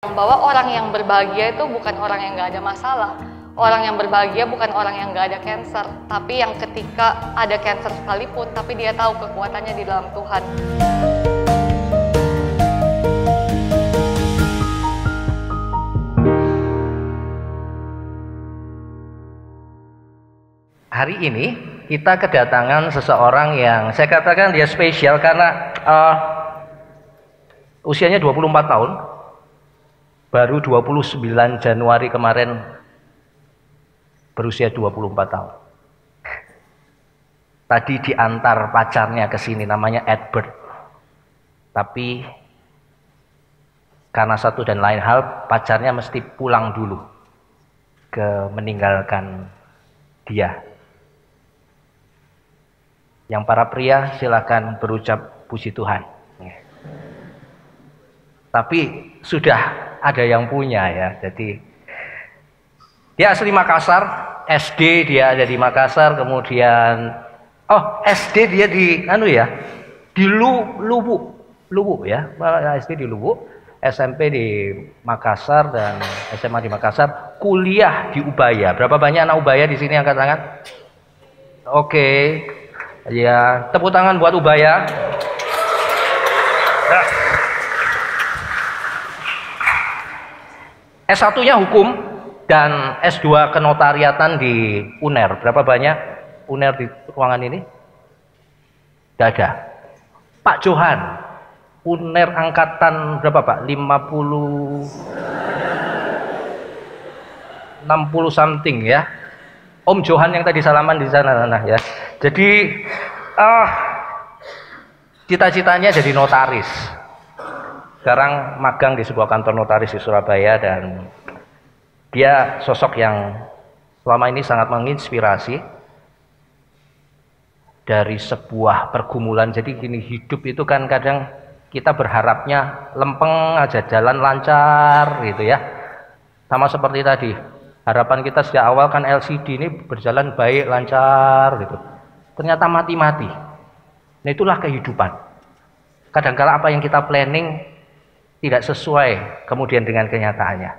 Bahwa orang yang berbahagia itu bukan orang yang nggak ada masalah. Orang yang berbahagia bukan orang yang nggak ada cancer, tapi yang ketika ada cancer sekalipun, tapi dia tahu kekuatannya di dalam Tuhan. Hari ini kita kedatangan seseorang yang saya katakan dia spesial karena usianya 24 tahun. Baru 29 Januari kemarin berusia 24 tahun. Tadi diantar pacarnya ke sini, namanya Edward. Tapi karena satu dan lain hal, pacarnya mesti pulang dulu meninggalkan dia. Yang para pria silakan berucap puji Tuhan. Tapi sudah ada yang punya ya. Jadi dia asli Makassar, SD dia ada di Makassar, kemudian SD dia di di Luwu ya. SD di Luwu, SMP di Makassar dan SMA di Makassar, kuliah di Ubaya. Berapa banyak anak Ubaya di sini angkat tangan? Oke. Ya, tepuk tangan buat Ubaya. S1-nya hukum dan S2 kenotariatan di UNER. Berapa banyak UNER di ruangan ini? Tidak ada. Pak Johan, UNER angkatan berapa Pak? 60 something ya. Om Johan yang tadi salaman di sana ya. Jadi cita-citanya jadi notaris. Sekarang magang di sebuah kantor notaris di Surabaya dan dia sosok yang selama ini sangat menginspirasi dari sebuah pergumulan. Jadi gini, hidup itu kan kadang kita berharapnya lempeng aja, jalan lancar gitu ya. Sama seperti tadi, harapan kita sejak awal kan LCD ini berjalan baik, lancar gitu. Ternyata mati-mati. Nah itulah kehidupan. Kadang-kala apa yang kita planning tidak sesuai kemudian dengan kenyataannya.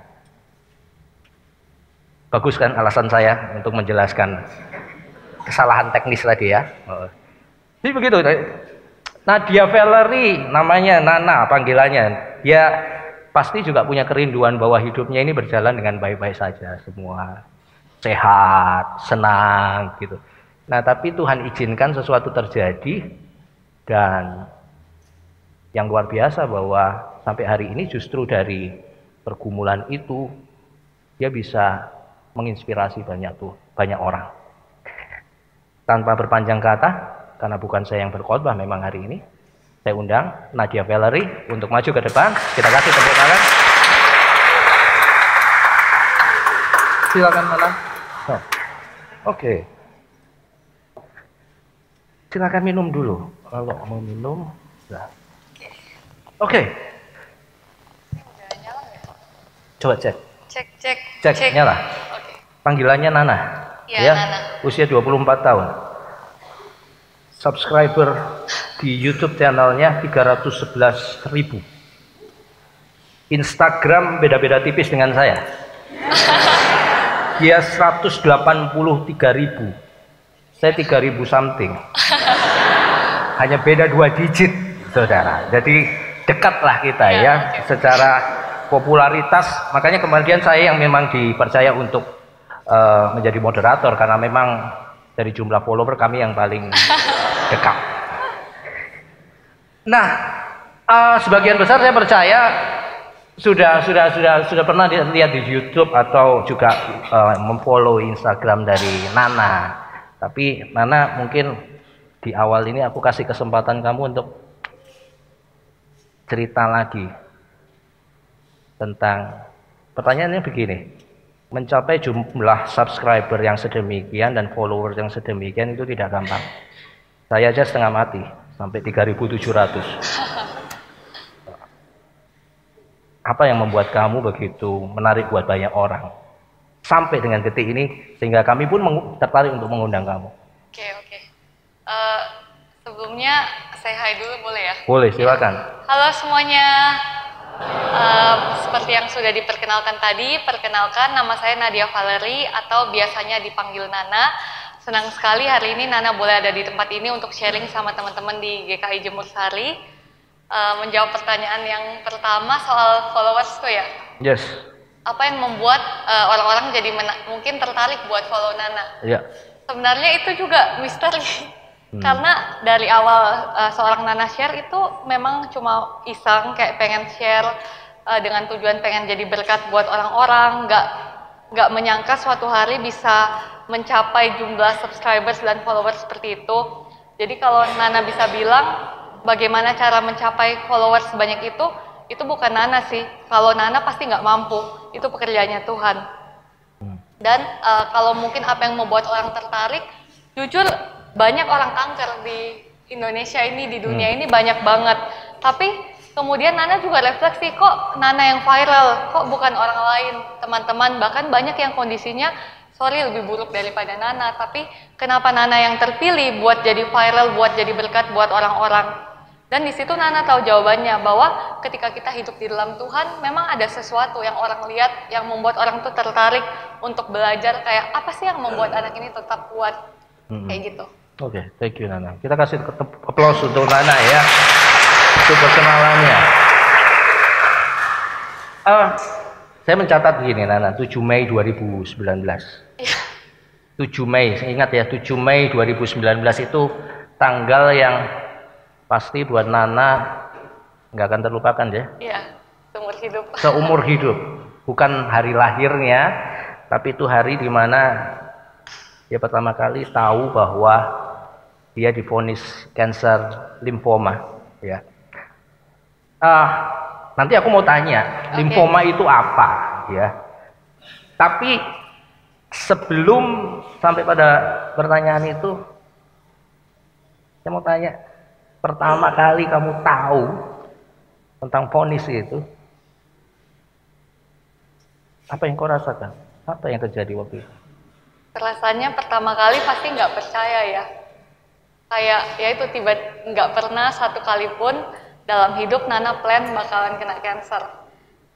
Bagus kan alasan saya untuk menjelaskan kesalahan teknis tadi ya. Jadi begitu. Nadia Valerie namanya, Nana panggilannya. Dia pasti juga punya kerinduan bahwa hidupnya ini berjalan dengan baik-baik saja, semua sehat, senang gitu. Nah tapi Tuhan izinkan sesuatu terjadi dan yang luar biasa bahwa sampai hari ini justru dari pergumulan itu dia bisa menginspirasi banyak orang. Tanpa berpanjang kata, karena bukan saya yang berkhotbah memang hari ini, saya undang Nadia Valerie untuk maju ke depan. Kita kasih tepuk tangan. Silakan Nana. Oke. Silakan minum dulu. Kalau mau minum, nah. Oke. Coba cek. Cek. Nyala. Oke. Panggilannya Nana. Ya, Nana. Usia 24 tahun. Subscriber di YouTube channelnya 311.000. Instagram beda-beda tipis dengan saya. Dia 183.000. Saya 3.000 something. Hanya beda 2 digit, saudara. Jadi dekatlah kita ya secara popularitas. Makanya kemudian saya yang memang dipercaya untuk menjadi moderator karena memang dari jumlah follower kami yang paling dekat. Nah, sebagian besar saya percaya sudah pernah lihat di YouTube atau juga memfollow Instagram dari Nana. Tapi Nana mungkin di awal ini aku kasih kesempatan kamu untuk cerita lagi tentang, pertanyaannya begini, mencapai jumlah subscriber yang sedemikian dan followers yang sedemikian itu tidak gampang. Saya aja setengah mati sampai 3.700. Apa yang membuat kamu begitu menarik buat banyak orang sampai dengan detik ini sehingga kami pun tertarik untuk mengundang kamu? Oke. Sebelumnya say hi dulu boleh ya? Boleh, silakan. Halo semuanya. Seperti yang sudah diperkenalkan tadi, perkenalkan nama saya Nadia Valerie atau biasanya dipanggil Nana. Senang sekali hari ini Nana boleh ada di tempat ini untuk sharing sama teman-teman di GKI Jemur Sari. Menjawab pertanyaan yang pertama soal followers tuh ya. Yes. Apa yang membuat orang-orang jadi mungkin tertarik buat follow Nana? Iya. Sebenarnya itu juga misteri. Karena dari awal seorang Nana share itu memang cuma iseng kayak pengen share dengan tujuan pengen jadi berkat buat orang-orang, nggak menyangka suatu hari bisa mencapai jumlah subscribers dan followers seperti itu. Jadi kalau Nana bisa bilang bagaimana cara mencapai followers sebanyak itu bukan Nana sih. Kalau Nana pasti nggak mampu, itu pekerjaannya Tuhan. Dan kalau mungkin apa yang membuat orang tertarik, jujur banyak orang kanker di Indonesia ini, di dunia ini banyak banget. Tapi kemudian Nana juga refleksi, kok Nana yang viral, kok bukan orang lain, teman-teman. Bahkan banyak yang kondisinya, sorry, lebih buruk daripada Nana. Tapi kenapa Nana yang terpilih buat jadi viral, buat jadi berkat buat orang-orang? Dan di situ Nana tahu jawabannya, bahwa ketika kita hidup di dalam Tuhan, memang ada sesuatu yang orang lihat, yang membuat orang tuh tertarik untuk belajar, kayak apa sih yang membuat anak ini tetap kuat, kayak gitu. Oke, thank you Nana. Kita kasih aplaus untuk Nana ya, untuk perkenalannya. Saya mencatat begini Nana, 7 Mei 2019. 7 Mei, ingat ya, 7 Mei 2019 itu tanggal yang pasti buat Nana nggak akan terlupakan ya. Iya, seumur hidup. Seumur hidup, bukan hari lahirnya, tapi itu hari dimana dia pertama kali tahu bahwa dia divonis kanker limfoma. Ya. Nanti aku mau tanya, limfoma itu apa? Ya. Tapi sebelum sampai pada pertanyaan itu, saya mau tanya, pertama kali kamu tahu tentang vonis itu, apa yang kau rasakan? Apa yang terjadi waktu itu? Rasanya pertama kali pasti nggak percaya ya. Kayak ya itu nggak pernah satu kali pun dalam hidup Nana plan bakalan kena cancer.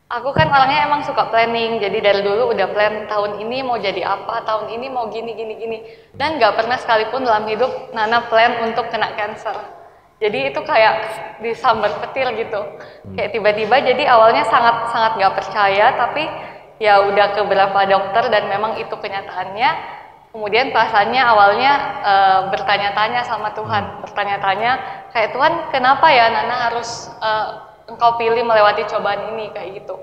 Aku kan orangnya emang suka planning, jadi dari dulu udah plan tahun ini mau jadi apa, tahun ini mau gini. Dan nggak pernah sekalipun dalam hidup Nana plan untuk kena cancer. Jadi itu kayak disambar petir gitu. Kayak tiba-tiba, jadi awalnya sangat nggak percaya, tapi ya udah ke beberapa dokter dan memang itu kenyataannya. Kemudian perasaannya awalnya bertanya-tanya sama Tuhan, bertanya-tanya kayak, Tuhan kenapa ya Nana harus engkau pilih melewati cobaan ini, kayak gitu.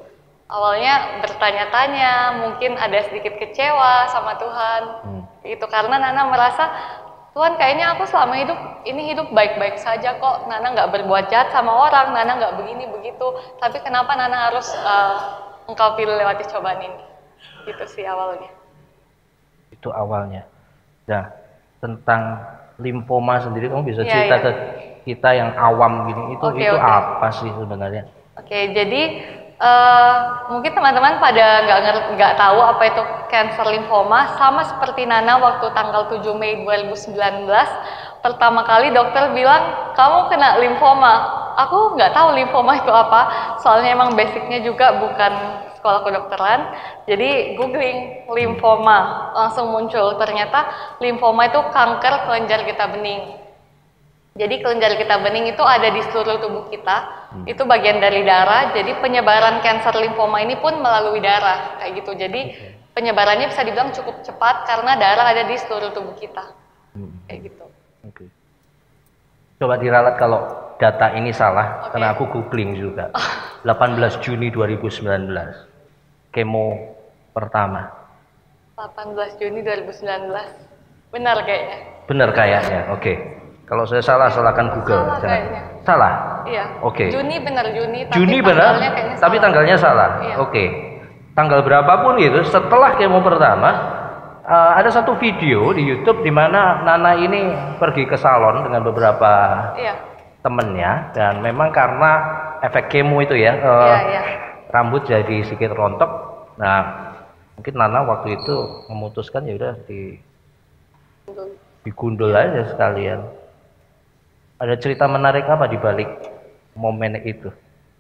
Awalnya bertanya-tanya, mungkin ada sedikit kecewa sama Tuhan, gitu, karena Nana merasa, Tuhan kayaknya aku selama hidup baik-baik saja kok, Nana nggak berbuat jahat sama orang, Nana nggak begini begitu, tapi kenapa Nana harus engkau pilih lewati cobaan ini, gitu sih awalnya. Itu awalnya. Nah, tentang limfoma sendiri kamu bisa cerita ke kita yang awam gini, itu apa sih sebenarnya? Jadi mungkin teman-teman pada nggak tahu apa itu cancer limfoma. Sama seperti Nana waktu tanggal 7 Mei 2019 pertama kali dokter bilang kamu kena limfoma. Aku nggak tahu limfoma itu apa, soalnya emang basicnya juga bukan sekolah kedokteran. Jadi googling limfoma, langsung muncul ternyata limfoma itu kanker kelenjar getah bening. Jadi kelenjar getah bening itu ada di seluruh tubuh kita, itu bagian dari darah. Jadi penyebaran kanker limfoma ini pun melalui darah, kayak gitu. Jadi penyebarannya bisa dibilang cukup cepat karena darah ada di seluruh tubuh kita, kayak gitu. Coba diralat kalau data ini salah, karena aku googling juga. 18 Juni 2019. Kemo pertama. 18 Juni 2019. Benar kayaknya. Benar kayaknya. Oke. Kalau saya salah, salahkan Google. Salah kayaknya. Salah? Iya. Oke. Juni benar Juni. Juni benar, tapi tanggalnya salah. Iya. Oke. Tanggal berapapun gitu, setelah kemo pertama, ada satu video di YouTube di mana Nana ini pergi ke salon dengan beberapa temennya, dan memang karena efek kemo itu ya. Rambut jadi sedikit rontok. Nah, mungkin Nana waktu itu memutuskan ya udah digundul aja sekalian. Ada cerita menarik apa di balik momen itu?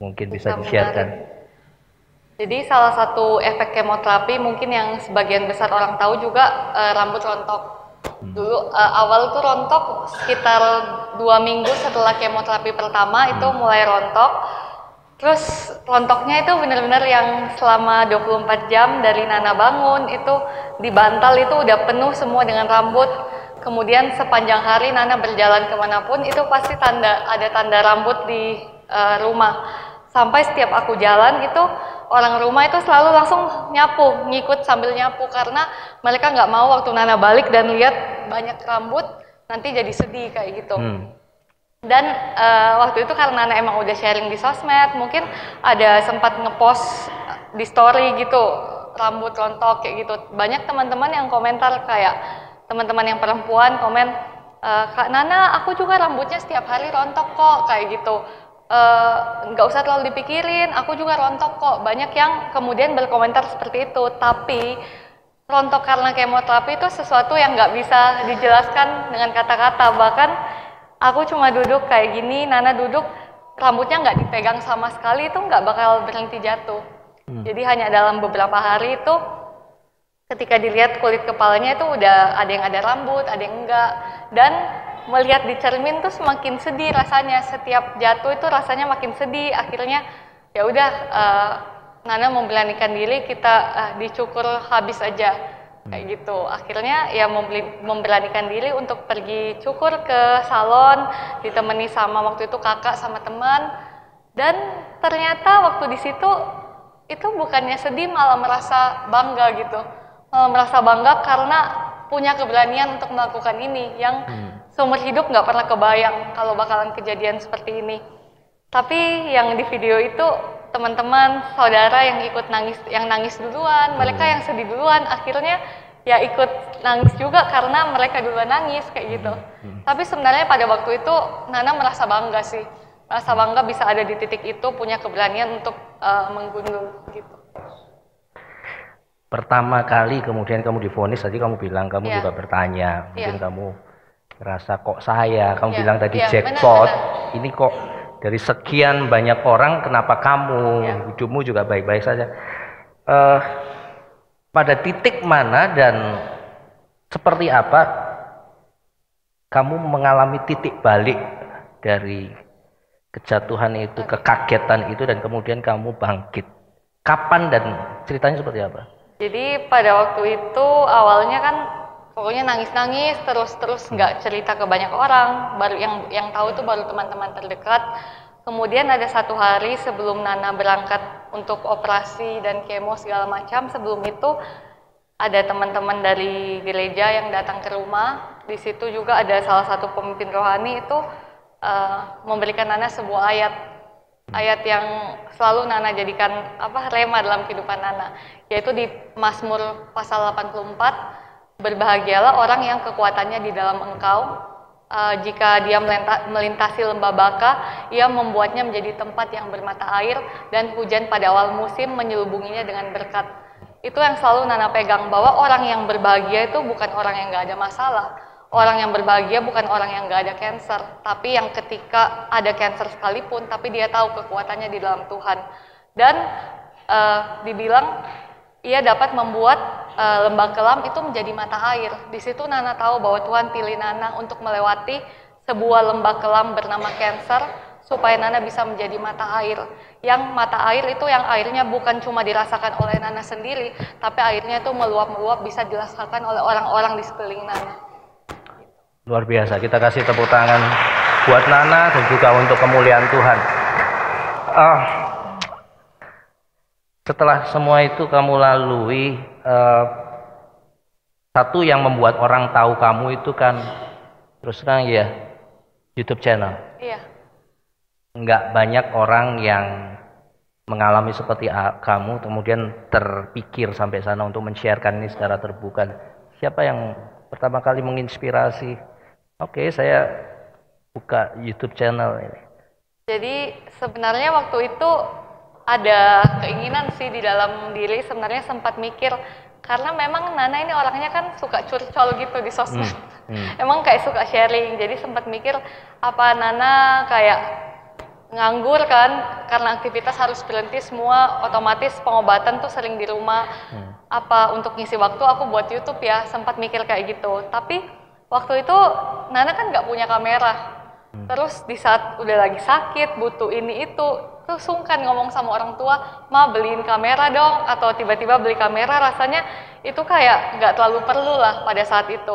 Mungkin bisa Bisa di-sharekan. Jadi salah satu efek kemoterapi mungkin yang sebagian besar orang tahu juga rambut rontok. Dulu awal tuh rontok sekitar 2 minggu setelah kemoterapi pertama itu mulai rontok. Terus rontoknya itu benar-benar yang selama 24 jam dari Nana bangun itu di bantal itu udah penuh semua dengan rambut. Kemudian sepanjang hari Nana berjalan kemanapun itu pasti ada tanda rambut di rumah. Sampai setiap aku jalan itu orang rumah itu selalu langsung nyapu, ngikut sambil nyapu karena mereka nggak mau waktu Nana balik dan lihat banyak rambut nanti jadi sedih kayak gitu. Dan waktu itu karena Nana emang udah sharing di sosmed, mungkin ada sempat ngepost di story gitu rambut rontok kayak gitu. Banyak teman-teman yang komentar kayak teman-teman yang perempuan komen, Kak Nana, aku juga rambutnya setiap hari rontok kok kayak gitu. Nggak usah terlalu dipikirin, aku juga rontok kok. Banyak yang kemudian berkomentar seperti itu, tapi rontok karena kemoterapi itu sesuatu yang nggak bisa dijelaskan dengan kata-kata. Bahkan aku cuma duduk kayak gini, Nana duduk, rambutnya nggak dipegang sama sekali, itu nggak bakal berhenti jatuh. Jadi hanya dalam beberapa hari itu, ketika dilihat kulit kepalanya itu udah ada yang ada rambut, ada yang enggak. Dan melihat di cermin tuh semakin sedih rasanya, setiap jatuh itu rasanya makin sedih. Akhirnya ya udah Nana memberanikan diri kita dicukur habis aja kayak gitu. Akhirnya ya memberanikan diri untuk pergi cukur ke salon, ditemani sama waktu itu kakak sama teman. Dan ternyata waktu di situ itu bukannya sedih, malah merasa bangga gitu. Merasa bangga karena punya keberanian untuk melakukan ini yang seumur hidup nggak pernah kebayang kalau bakalan kejadian seperti ini. Tapi yang di video itu teman-teman, saudara yang ikut nangis, yang nangis duluan, mereka yang sedih duluan, akhirnya ya ikut nangis juga karena mereka duluan nangis kayak gitu. Tapi sebenarnya pada waktu itu Nana merasa bangga sih, merasa bangga bisa ada di titik itu, punya keberanian untuk menggundul gitu. Pertama kali kemudian kamu divonis, tadi kamu bilang kamu juga bertanya, mungkin kamu ngerasa kok saya, kamu bilang tadi jackpot, benar. Ini kok dari sekian banyak orang kenapa kamu, hidupmu juga baik-baik saja. Pada titik mana dan seperti apa kamu mengalami titik balik dari kejatuhan itu, kekagetan itu, dan kemudian kamu bangkit? Kapan dan ceritanya seperti apa? Jadi pada waktu itu awalnya kan pokoknya nangis-nangis terus nggak cerita ke banyak orang, baru yang tahu itu baru teman-teman terdekat. Kemudian ada satu hari sebelum Nana berangkat untuk operasi dan kemo segala macam, sebelum itu ada teman-teman dari gereja yang datang ke rumah. Di situ juga ada salah satu pemimpin rohani itu memberikan Nana sebuah ayat yang selalu Nana jadikan rema dalam kehidupan Nana, yaitu di Mazmur pasal 84, berbahagialah orang yang kekuatannya di dalam Engkau, jika dia melintasi lembah baka, ia membuatnya menjadi tempat yang bermata air, dan hujan pada awal musim menyelubunginya dengan berkat. Itu yang selalu Nana pegang, bahwa orang yang berbahagia itu bukan orang yang gak ada masalah. Orang yang berbahagia bukan orang yang gak ada cancer, tapi yang ketika ada cancer sekalipun, tapi dia tahu kekuatannya di dalam Tuhan. Dan dibilang ia dapat membuat lembah kelam itu menjadi mata air. Di situ Nana tahu bahwa Tuhan pilih Nana untuk melewati sebuah lembah kelam bernama cancer, supaya Nana bisa menjadi mata air. Yang mata air itu yang airnya bukan cuma dirasakan oleh Nana sendiri, tapi airnya itu meluap-meluap bisa dirasakan oleh orang-orang di sekeliling Nana. Luar biasa, kita kasih tepuk tangan buat Nana dan juga untuk kemuliaan Tuhan. Setelah semua itu kamu lalui, satu yang membuat orang tahu kamu itu kan terus terang ya YouTube channel. Iya. Nggak banyak orang yang mengalami seperti kamu kemudian terpikir sampai sana untuk men-sharekan ini secara terbuka. Siapa yang pertama kali menginspirasi? Oke, saya buka YouTube channel ini. Jadi sebenarnya waktu itu ada keinginan sih di dalam diri, sebenarnya sempat mikir, karena memang Nana ini orangnya kan suka curcol gitu di sosmed. Emang kayak suka sharing, jadi sempat mikir apa Nana kayak nganggur kan, karena aktivitas harus berhenti semua, otomatis pengobatan tuh sering di rumah. Apa untuk ngisi waktu aku buat YouTube ya, sempat mikir kayak gitu. Tapi waktu itu Nana kan nggak punya kamera. Terus di saat udah lagi sakit, butuh ini itu, tuh sungkan ngomong sama orang tua, "Ma, beliin kamera dong," atau tiba-tiba beli kamera, rasanya itu kayak nggak terlalu perlu lah pada saat itu.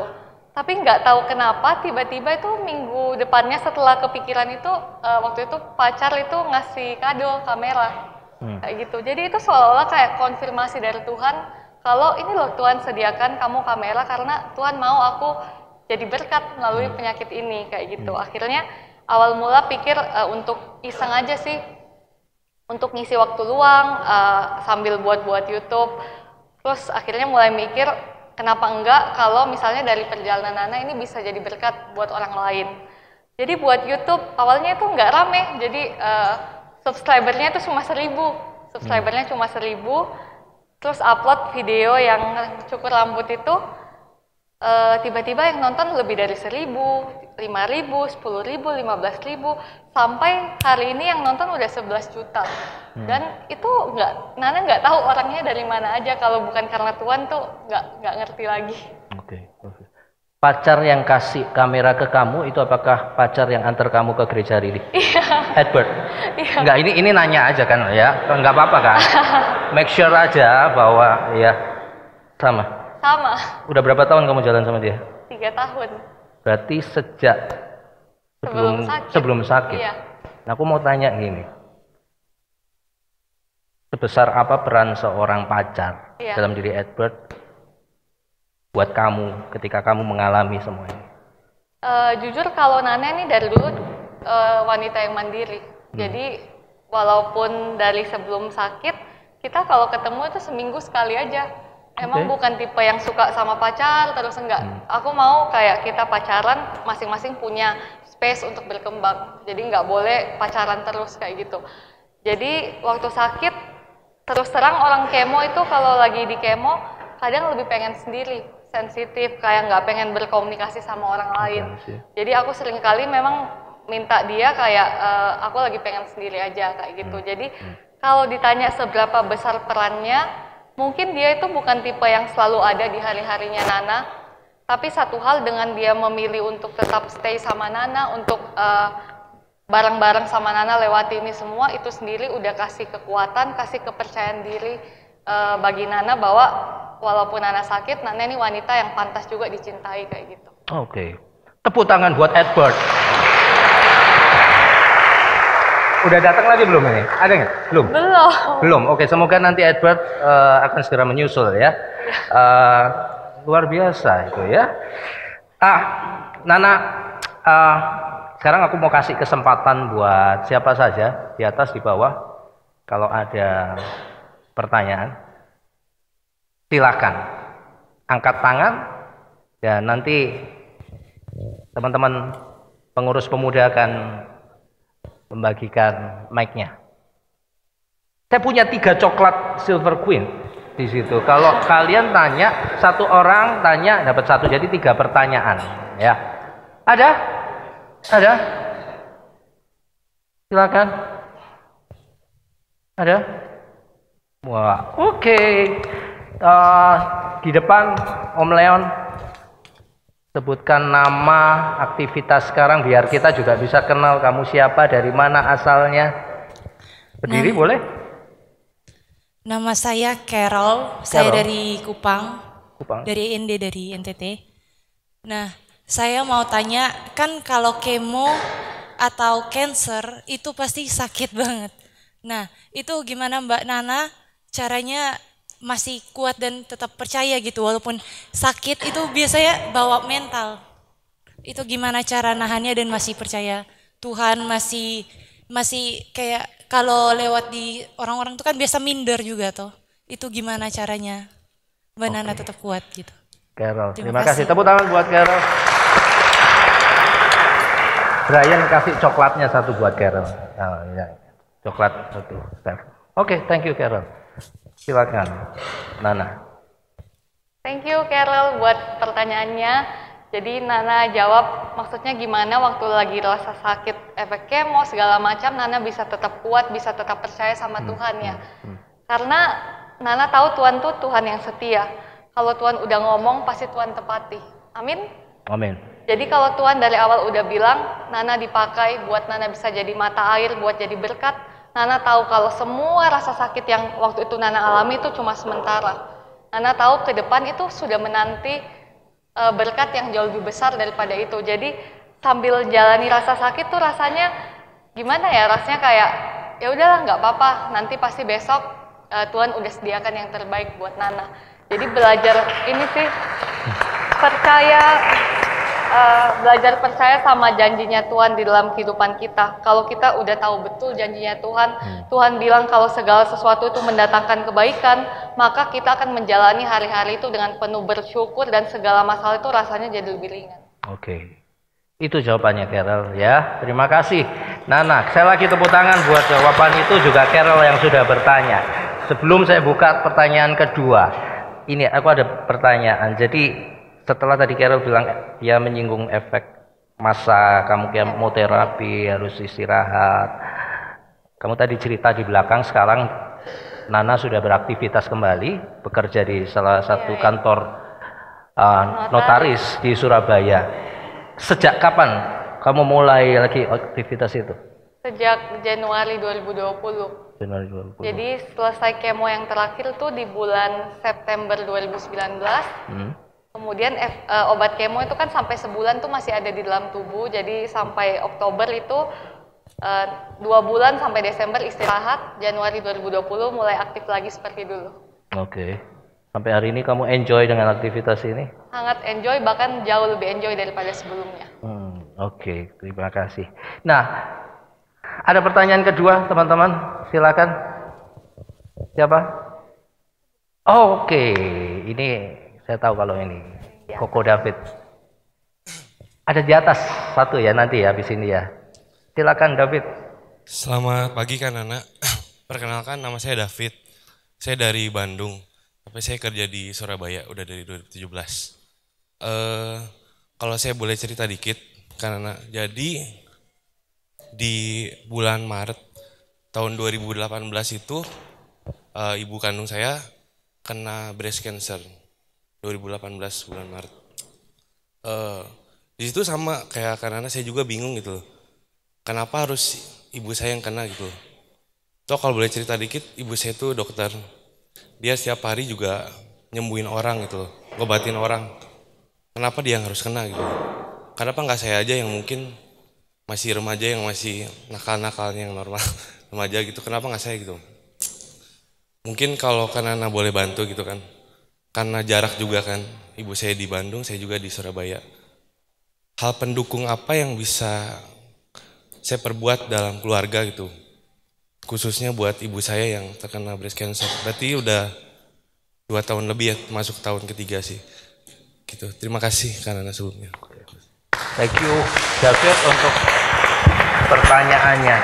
Tapi nggak tahu kenapa tiba-tiba itu minggu depannya setelah kepikiran itu, waktu itu pacar itu ngasih kado kamera. Kayak gitu. Jadi itu seolah-olah kayak konfirmasi dari Tuhan, kalau ini loh Tuhan sediakan kamu kamera karena Tuhan mau aku jadi berkat melalui penyakit ini, kayak gitu. Akhirnya awal mula pikir untuk iseng aja sih, untuk ngisi waktu luang sambil buat-buat YouTube. Terus akhirnya mulai mikir, kenapa enggak kalau misalnya dari perjalanan Nana ini bisa jadi berkat buat orang lain. Jadi buat YouTube awalnya itu nggak rame, jadi subscribernya itu cuma 1.000, subscribernya cuma 1.000. Terus upload video yang cukur rambut itu, tiba-tiba yang nonton lebih dari 1.000, 5.000, 10.000, 15.000, sampai hari ini yang nonton udah 11 juta. Dan itu Nana nggak tahu orangnya dari mana aja, kalau bukan karena Tuhan tuh nggak ngerti lagi. Oke. Pacar yang kasih kamera ke kamu itu apakah pacar yang antar kamu ke gereja Rili? Edward? Enggak, ini nanya aja kan ya, nggak apa-apa kan? Make sure aja bahwa ya sama. Udah berapa tahun kamu jalan sama dia? 3 tahun. Berarti sejak sebelum sakit. Iya. Nah, aku mau tanya gini. Sebesar apa peran seorang pacar dalam diri Edward buat kamu ketika kamu mengalami semua ini? Jujur kalau Nana ini dari dulu wanita yang mandiri. Jadi walaupun dari sebelum sakit, kita kalau ketemu itu seminggu sekali aja. Emang bukan tipe yang suka sama pacar terus, enggak. Aku mau kayak kita pacaran masing-masing punya space untuk berkembang. Jadi nggak boleh pacaran terus kayak gitu. Jadi waktu sakit, terus terang orang kemo itu kalau lagi di kemo kadang lebih pengen sendiri, sensitif, kayak nggak pengen berkomunikasi sama orang lain. Jadi aku sering kali memang minta dia kayak aku lagi pengen sendiri aja kayak gitu. Jadi kalau ditanya seberapa besar perannya, mungkin dia itu bukan tipe yang selalu ada di hari-harinya Nana, tapi satu hal dengan dia memilih untuk tetap stay sama Nana, untuk bareng-bareng sama Nana lewati ini semua, itu sendiri udah kasih kekuatan, kasih kepercayaan diri bagi Nana bahwa walaupun Nana sakit, Nana ini wanita yang pantas juga dicintai kayak gitu. Oke. Tepuk tangan buat Edward. Udah datang lagi belum ini? Ada nggak? Belum? Belum. Oke, semoga nanti Edward akan segera menyusul ya. Luar biasa itu ya. Nana, sekarang aku mau kasih kesempatan buat siapa saja di atas di bawah. Kalau ada pertanyaan, silakan angkat tangan dan nanti teman-teman pengurus pemuda akan membagikan mic-nya. Saya punya 3 coklat Silver Queen di situ. Kalau kalian tanya, satu orang tanya dapat 1, jadi 3 pertanyaan. Ya, ada? Silakan. Ada? Wah, oke. Di depan Om Leon, sebutkan nama, aktivitas sekarang biar kita juga bisa kenal kamu siapa, dari mana asalnya. Berdiri boleh? Nama saya Carol, saya dari Kupang, dari NTT. Nah, saya mau tanya, kan kalau kemo atau cancer itu pasti sakit banget. Nah, itu gimana Mbak Nana caranya masih kuat dan tetap percaya gitu walaupun sakit? Itu biasanya bawa mental. Itu gimana cara nahannya dan masih percaya Tuhan, masih kayak kalau lewat di orang-orang itu kan biasa minder juga toh. Itu gimana caranya Mbak Nana tetap kuat gitu? Carol, terima kasih. Tepuk tangan buat Carol. Brian kasih coklatnya 1 buat Carol. Oh, ya. Coklat 1. Oke, thank you Carol. Silakan, Nana. Thank you Carol buat pertanyaannya. Jadi Nana jawab maksudnya gimana waktu lagi rasa sakit. efek kemo segala macam, Nana bisa tetap kuat, bisa tetap percaya sama Tuhan ya. Karena Nana tahu Tuhan tuh Tuhan yang setia. Kalau Tuhan udah ngomong pasti Tuhan tepati. Amin. Amin. Jadi kalau Tuhan dari awal udah bilang Nana dipakai buat Nana bisa jadi mata air, buat jadi berkat, Nana tahu kalau semua rasa sakit yang waktu itu Nana alami itu cuma sementara. Nana tahu ke depan itu sudah menanti berkat yang jauh lebih besar daripada itu. Jadi sambil jalani rasa sakit tuh rasanya gimana ya? Rasanya kayak ya udahlah nggak apa-apa. Nanti pasti besok Tuhan udah sediakan yang terbaik buat Nana. Jadi belajar ini sih belajar percaya sama janjinya Tuhan di dalam kehidupan kita. Kalau kita udah tahu betul janjinya Tuhan, Tuhan bilang kalau segala sesuatu itu mendatangkan kebaikan, maka kita akan menjalani hari-hari itu dengan penuh bersyukur dan segala masalah itu rasanya jadi lebih ringan. Oke. Itu jawabannya Carol ya. Terima kasih Nana. Saya lagi tepuk tangan buat jawaban itu juga Carol yang sudah bertanya. Sebelum saya buka pertanyaan kedua, ini aku ada pertanyaan. Jadi setelah tadi Carol bilang dia menyinggung efek masa kamu kemoterapi harus istirahat. Kamu tadi cerita di belakang sekarang Nana sudah beraktivitas kembali, bekerja di salah satu kantor notaris di Surabaya. Sejak kapan kamu mulai lagi aktivitas itu? Sejak Januari 2020. Januari 2020. Jadi selesai kemo yang terakhir tuh di bulan September 2019. Kemudian obat kemo itu kan sampai sebulan tuh masih ada di dalam tubuh. Jadi sampai Oktober itu 2 bulan sampai Desember istirahat. Januari 2020 mulai aktif lagi seperti dulu. Oke. Sampai hari ini kamu enjoy dengan aktivitas ini? Sangat enjoy, bahkan jauh lebih enjoy daripada sebelumnya. Oke, terima kasih. Nah, ada pertanyaan kedua teman-teman, silakan. Siapa? Oke, ini saya tahu kalau ini Koko David. Ada di atas satu ya nanti ya habis ini ya. Silakan David. Selamat pagi Kak Nana. Perkenalkan nama saya David. Saya dari Bandung. Tapi saya kerja di Surabaya udah dari 2017. Kalau saya boleh cerita dikit, karena jadi di bulan Maret tahun 2018 itu ibu kandung saya kena breast cancer 2018 bulan Maret. Di situ sama kayak karena saya juga bingung gitu loh. Kenapa harus ibu saya yang kena gitu? Toh kalau boleh cerita dikit, ibu saya itu dokter. Dia setiap hari juga nyembuhin orang gitu loh, ngobatin orang. Kenapa dia yang harus kena gitu? Kenapa nggak saya aja yang mungkin masih remaja, yang masih nakal-nakalnya yang normal remaja gitu? Kenapa nggak saya gitu? Mungkin kalau karena boleh bantu gitu kan, karena jarak juga kan, ibu saya di Bandung, saya juga di Surabaya. Hal pendukung apa yang bisa saya perbuat dalam keluarga gitu? Khususnya buat ibu saya yang terkena breast cancer. Berarti udah 2 tahun lebih ya, masuk tahun ketiga sih. Gitu. Terima kasih karena sebelumnya. Thank you David untuk pertanyaannya.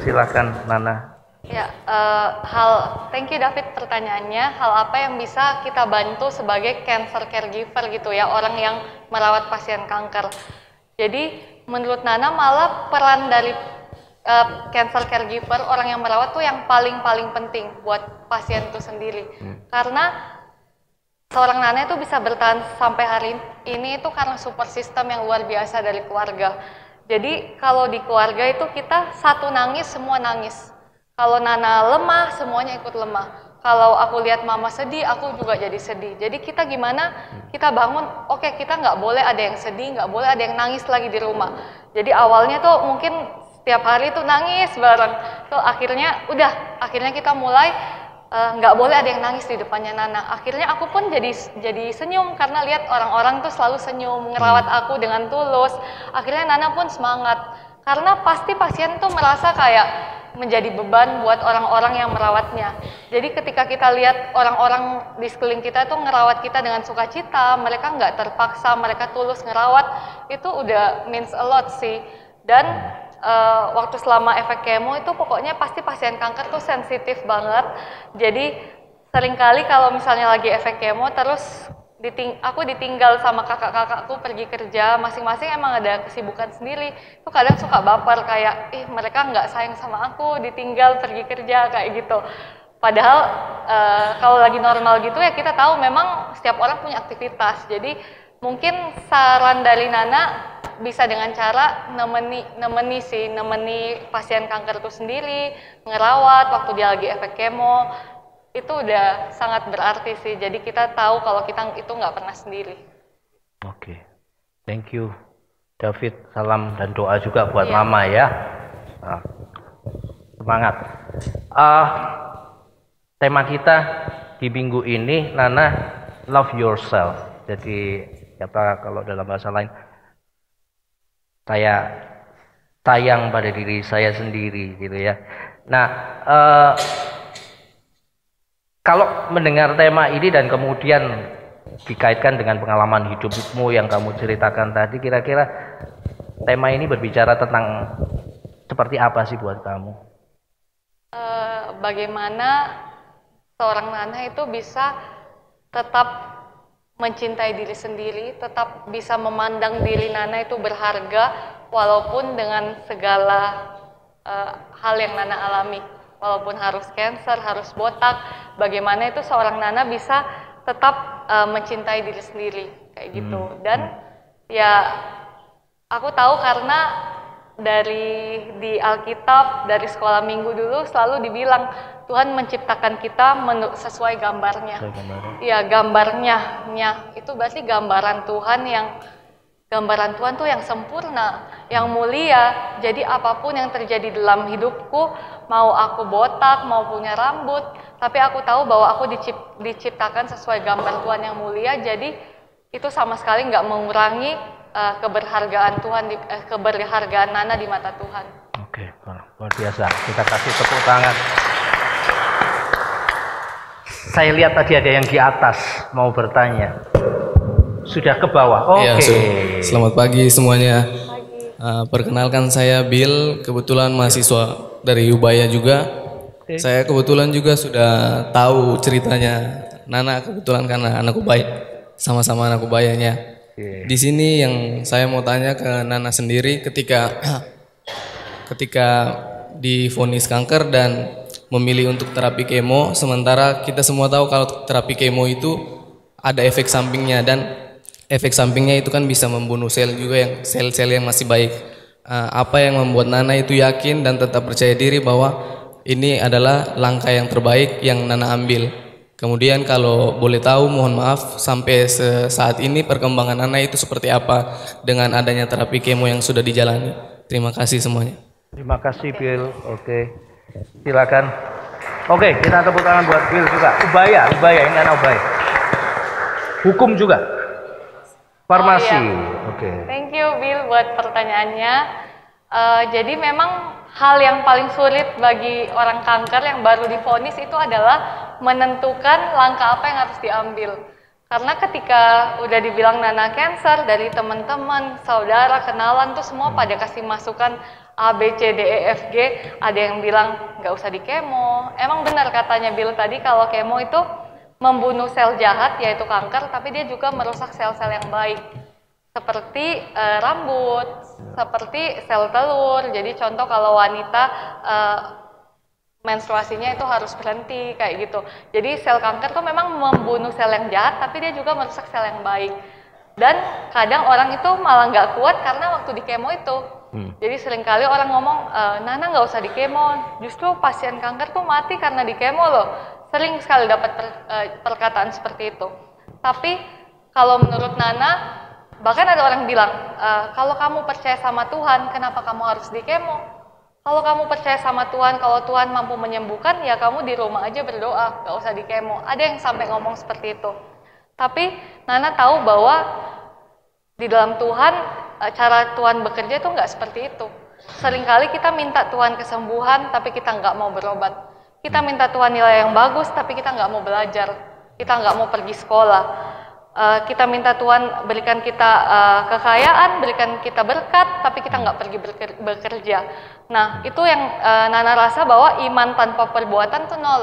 Silakan Nana. Ya, thank you David pertanyaannya. Hal apa yang bisa kita bantu sebagai cancer caregiver gitu ya, orang yang merawat pasien kanker. Jadi menurut Nana malah peran dari cancer caregiver, orang yang merawat tuh yang paling penting buat pasien itu sendiri. Karena seorang Nana itu bisa bertahan sampai hari ini itu karena support system yang luar biasa dari keluarga. Jadi kalau di keluarga itu kita satu nangis, semua nangis. Kalau Nana lemah, semuanya ikut lemah. Kalau aku lihat mama sedih, aku juga jadi sedih. Jadi kita gimana? Kita bangun, oke, kita nggak boleh ada yang sedih, nggak boleh ada yang nangis lagi di rumah. Jadi awalnya tuh mungkin setiap hari tuh nangis bareng. Tuh akhirnya kita mulai nggak boleh ada yang nangis di depannya Nana. Akhirnya aku pun jadi senyum karena lihat orang-orang tuh selalu senyum, ngerawat aku dengan tulus. Akhirnya Nana pun semangat. Karena pasti pasien tuh merasa kayak menjadi beban buat orang-orang yang merawatnya. Jadi ketika kita lihat orang-orang di sekeliling kita tuh ngerawat kita dengan sukacita, mereka nggak terpaksa, mereka tulus ngerawat, itu udah means a lot sih. Dan waktu selama efek kemo itu pokoknya pasti pasien kanker tuh sensitif banget. Jadi seringkali kalau misalnya lagi efek kemo terus aku ditinggal sama kakak-kakakku pergi kerja, masing-masing emang ada kesibukan sendiri. Itu kadang suka baper kayak, mereka nggak sayang sama aku, ditinggal pergi kerja kayak gitu. Padahal kalau lagi normal gitu ya kita tahu memang setiap orang punya aktivitas. Jadi mungkin saran dari Nana bisa dengan cara nemeni pasien kanker itu sendiri, ngerawat waktu dia lagi efek kemo. Itu udah sangat berarti sih. Jadi kita tahu kalau kita itu nggak pernah sendiri. Oke, thank you David. Salam dan doa juga buat Mama ya. Semangat. Tema kita di minggu ini, Nana, love yourself. Jadi apa kalau dalam bahasa lain, saya sayang pada diri saya sendiri gitu ya. Nah, kalau mendengar tema ini dan kemudian dikaitkan dengan pengalaman hidupmu yang kamu ceritakan tadi, kira-kira tema ini berbicara tentang seperti apa sih buat kamu? Bagaimana seorang Nana itu bisa tetap mencintai diri sendiri, tetap bisa memandang diri Nana itu berharga walaupun dengan segala hal yang Nana alami. Walaupun harus cancer, harus botak, bagaimana itu seorang Nana bisa tetap mencintai diri sendiri kayak gitu. Dan ya aku tahu karena di Alkitab, dari sekolah minggu dulu selalu dibilang Tuhan menciptakan kita sesuai gambarnya. Ya gambarnya, itu berarti gambaran Tuhan tuh yang sempurna, yang mulia. Jadi apapun yang terjadi dalam hidupku, mau aku botak, mau punya rambut, tapi aku tahu bahwa aku diciptakan sesuai gambar Tuhan yang mulia. Jadi itu sama sekali nggak mengurangi keberhargaan Tuhan, keberhargaan Nana di mata Tuhan. Oke, luar biasa. Kita kasih tepuk tangan. Saya lihat tadi ada yang di atas mau bertanya. Sudah ke bawah. Oke. Selamat pagi semuanya. Perkenalkan saya Bill, kebetulan mahasiswa dari Ubaya juga. Saya kebetulan juga sudah tahu ceritanya Nana, kebetulan karena anak Ubaya, sama-sama anak Ubayanya. Di sini yang saya mau tanya ke Nana sendiri, ketika divonis kanker dan memilih untuk terapi kemo, sementara kita semua tahu kalau terapi kemo itu ada efek sampingnya, dan efek sampingnya itu kan bisa membunuh sel juga, yang sel-sel yang masih baik. Apa yang membuat Nana itu yakin dan tetap percaya diri bahwa ini adalah langkah yang terbaik yang Nana ambil? Kemudian kalau boleh tahu, mohon maaf, sampai saat ini perkembangan Nana itu seperti apa dengan adanya terapi kemo yang sudah dijalani? Terima kasih semuanya. Terima kasih Bill. Oke, silakan. Oke, kita tepuk tangan buat Bill juga. Ubaya ini anak Ubaya. Hukum juga. Farmasi. Oke. Thank you Bill buat pertanyaannya. Jadi memang hal yang paling sulit bagi orang kanker yang baru divonis itu adalah menentukan langkah apa yang harus diambil. Karena ketika udah dibilang Nana cancer, dari teman-teman, saudara, kenalan tuh semua pada kasih masukan A, B, C, D, E, F, G. Ada yang bilang nggak usah di kemo. Emang benar katanya Bill tadi kalau kemo itu membunuh sel jahat yaitu kanker, tapi dia juga merusak sel-sel yang baik. Seperti rambut, seperti sel telur. Jadi contoh kalau wanita menstruasinya itu harus berhenti kayak gitu. Jadi sel kanker tuh memang membunuh sel yang jahat, tapi dia juga merusak sel yang baik. Dan kadang orang itu malah nggak kuat karena waktu di kemo itu. Jadi seringkali orang ngomong, Nana nggak usah di kemo, justru pasien kanker tuh mati karena di kemo loh. Sering sekali dapat perkataan seperti itu. Tapi kalau menurut Nana, bahkan ada orang bilang, kalau kamu percaya sama Tuhan, kenapa kamu harus di kemo? Kalau kamu percaya sama Tuhan, kalau Tuhan mampu menyembuhkan, ya kamu di rumah aja berdoa, gak usah di kemo. Ada yang sampai ngomong seperti itu. Tapi Nana tahu bahwa di dalam Tuhan, cara Tuhan bekerja itu nggak seperti itu. Seringkali kita minta Tuhan kesembuhan, tapi kita nggak mau berobat. Kita minta Tuhan nilai yang bagus, tapi kita nggak mau belajar. Kita nggak mau pergi sekolah. Kita minta Tuhan berikan kita kekayaan, berikan kita berkat, tapi kita nggak pergi bekerja. Nah, itu yang Nana rasa bahwa iman tanpa perbuatan itu nol.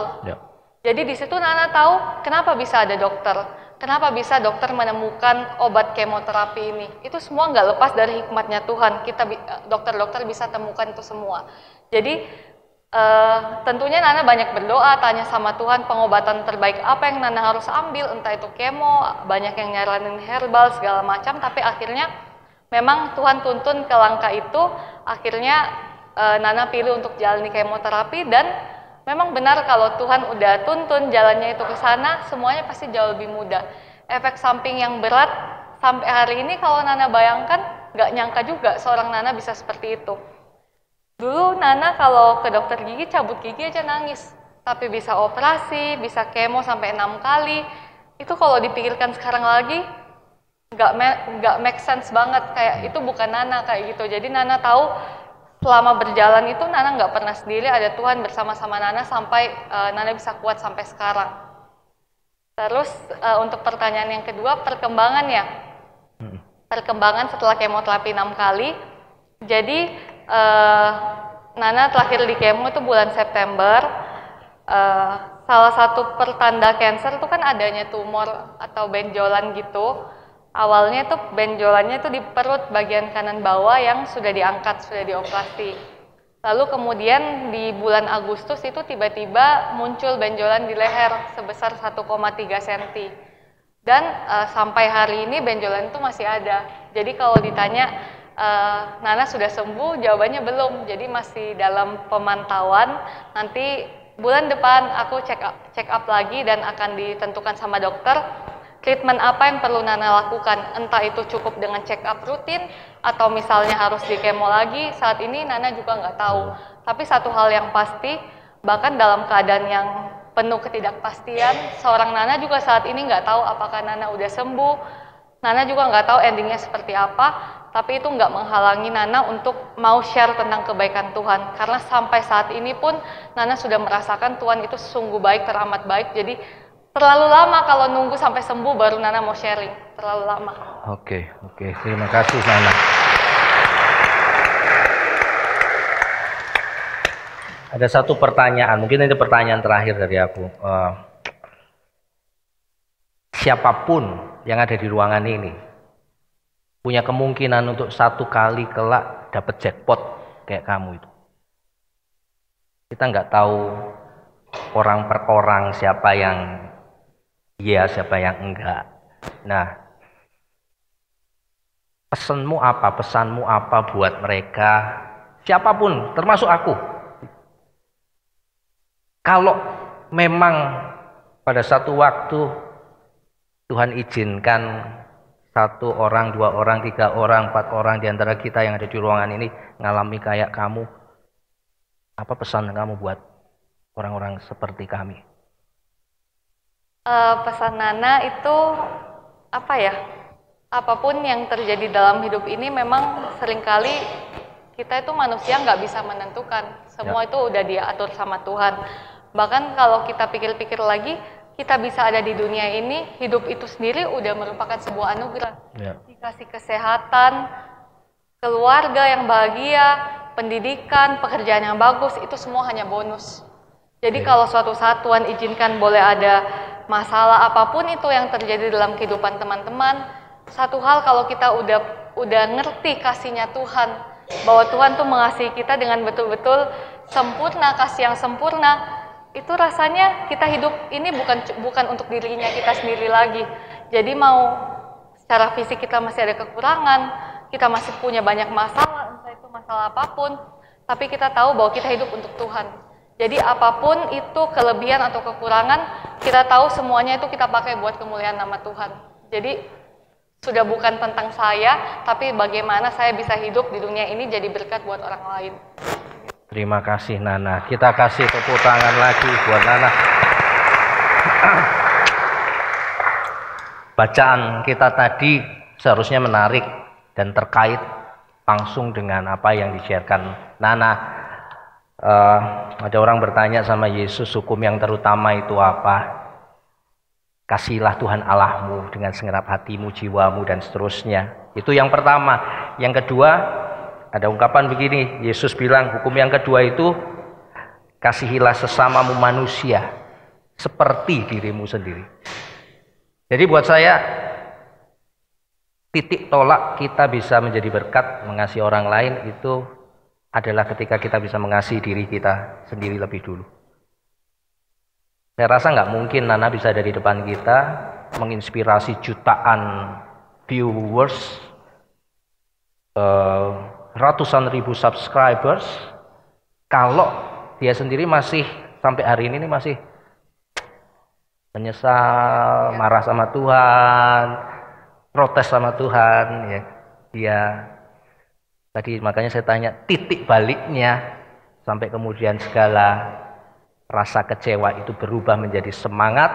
Jadi di situ Nana tahu kenapa bisa ada dokter, kenapa bisa dokter menemukan obat kemoterapi ini. Itu semua nggak lepas dari hikmatnya Tuhan. Kita dokter-dokter bisa temukan itu semua. Jadi tentunya Nana banyak berdoa, tanya sama Tuhan pengobatan terbaik apa yang Nana harus ambil, entah itu kemo, banyak yang nyaranin herbal segala macam. Tapi akhirnya memang Tuhan tuntun ke langkah itu. Akhirnya Nana pilih untuk jalani kemoterapi dan memang benar kalau Tuhan udah tuntun jalannya itu ke sana, semuanya pasti jauh lebih mudah. Efek samping yang berat sampai hari ini kalau Nana bayangkan, nggak nyangka juga seorang Nana bisa seperti itu. Dulu Nana kalau ke dokter gigi, cabut gigi aja nangis. Tapi bisa operasi, bisa kemo sampai 6 kali. Itu kalau dipikirkan sekarang lagi, nggak make sense banget. Kayak itu bukan Nana kayak gitu. Jadi Nana tahu, selama berjalan itu Nana nggak pernah sendiri, ada Tuhan bersama-sama Nana sampai Nana bisa kuat sampai sekarang. Terus untuk pertanyaan yang kedua, perkembangannya. Perkembangan setelah kemoterapi 6 kali. Jadi Nana terakhir di kemo itu bulan September. Salah satu pertanda kanker itu kan adanya tumor atau benjolan gitu. Awalnya tuh benjolannya itu di perut bagian kanan bawah yang sudah diangkat, sudah dioperasi. Lalu kemudian di bulan Agustus itu tiba-tiba muncul benjolan di leher sebesar 1,3 cm. Dan sampai hari ini benjolan itu masih ada. Jadi kalau ditanya Nana sudah sembuh, jawabannya belum. Jadi masih dalam pemantauan. Nanti bulan depan aku check up lagi dan akan ditentukan sama dokter treatment apa yang perlu Nana lakukan, entah itu cukup dengan check up rutin atau misalnya harus di kemo lagi. Saat ini Nana juga nggak tahu. Tapi satu hal yang pasti, bahkan dalam keadaan yang penuh ketidakpastian, seorang Nana juga saat ini nggak tahu apakah Nana udah sembuh. Nana juga nggak tahu endingnya seperti apa, tapi itu nggak menghalangi Nana untuk mau share tentang kebaikan Tuhan. Karena sampai saat ini pun Nana sudah merasakan Tuhan itu sungguh baik, teramat baik. Jadi terlalu lama kalau nunggu sampai sembuh baru Nana mau sharing. Terlalu lama. Oke. Terima kasih Nana. Ada satu pertanyaan, mungkin ini pertanyaan terakhir dari aku. Siapapun yang ada di ruangan ini punya kemungkinan untuk satu kali kelak dapat jackpot kayak kamu itu. Kita nggak tahu orang per orang siapa yang iya, siapa yang enggak. Nah, pesanmu apa buat mereka, siapapun, termasuk aku. Kalau memang pada satu waktu Tuhan izinkan 1 orang, 2 orang, 3 orang, 4 orang di antara kita yang ada di ruangan ini ngalami kayak kamu, apa pesan kamu buat orang-orang seperti kami? Pesan Nana itu apa ya? Apapun yang terjadi dalam hidup ini memang seringkali kita itu manusia nggak bisa menentukan. Semua itu udah diatur sama Tuhan. Bahkan kalau kita pikir-pikir lagi, kita bisa ada di dunia ini, hidup itu sendiri udah merupakan sebuah anugerah. Dikasih kesehatan, keluarga yang bahagia, pendidikan, pekerjaan yang bagus, itu semua hanya bonus. Jadi kalau suatu saat Tuhan izinkan boleh ada masalah apapun itu yang terjadi dalam kehidupan teman-teman, satu hal kalau kita udah ngerti kasihnya Tuhan, bahwa Tuhan tuh mengasihi kita dengan betul-betul sempurna, kasih yang sempurna, itu rasanya kita hidup ini bukan untuk dirinya kita sendiri lagi. Jadi mau secara fisik kita masih ada kekurangan, kita masih punya banyak masalah, entah itu masalah apapun, tapi kita tahu bahwa kita hidup untuk Tuhan. Jadi apapun itu kelebihan atau kekurangan, kita tahu semuanya itu kita pakai buat kemuliaan nama Tuhan. Jadi sudah bukan tentang saya, tapi bagaimana saya bisa hidup di dunia ini jadi berkat buat orang lain. Terima kasih Nana. Kita kasih tepuk tangan lagi buat Nana. Bacaan kita tadi seharusnya menarik dan terkait langsung dengan apa yang di-sharekan Nana. Ada orang bertanya sama Yesus, hukum yang terutama itu apa? Kasihilah Tuhan Allahmu dengan segenap hatimu, jiwamu, dan seterusnya. Itu yang pertama. Yang kedua, ada ungkapan begini, Yesus bilang hukum yang kedua itu kasihilah sesamamu manusia seperti dirimu sendiri. Jadi buat saya, titik tolak kita bisa menjadi berkat mengasihi orang lain itu adalah ketika kita bisa mengasihi diri kita sendiri lebih dulu. Saya rasa nggak mungkin Nana bisa dari depan kita menginspirasi jutaan viewers, ratusan ribu subscribers, kalau dia sendiri masih sampai hari ini masih menyesal, marah sama Tuhan, protes sama Tuhan, ya. Dia tadi makanya saya tanya titik baliknya sampai kemudian segala rasa kecewa itu berubah menjadi semangat,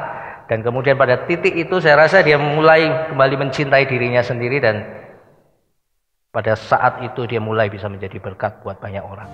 dan kemudian pada titik itu saya rasa dia mulai kembali mencintai dirinya sendiri, dan pada saat itu dia mulai bisa menjadi berkat buat banyak orang.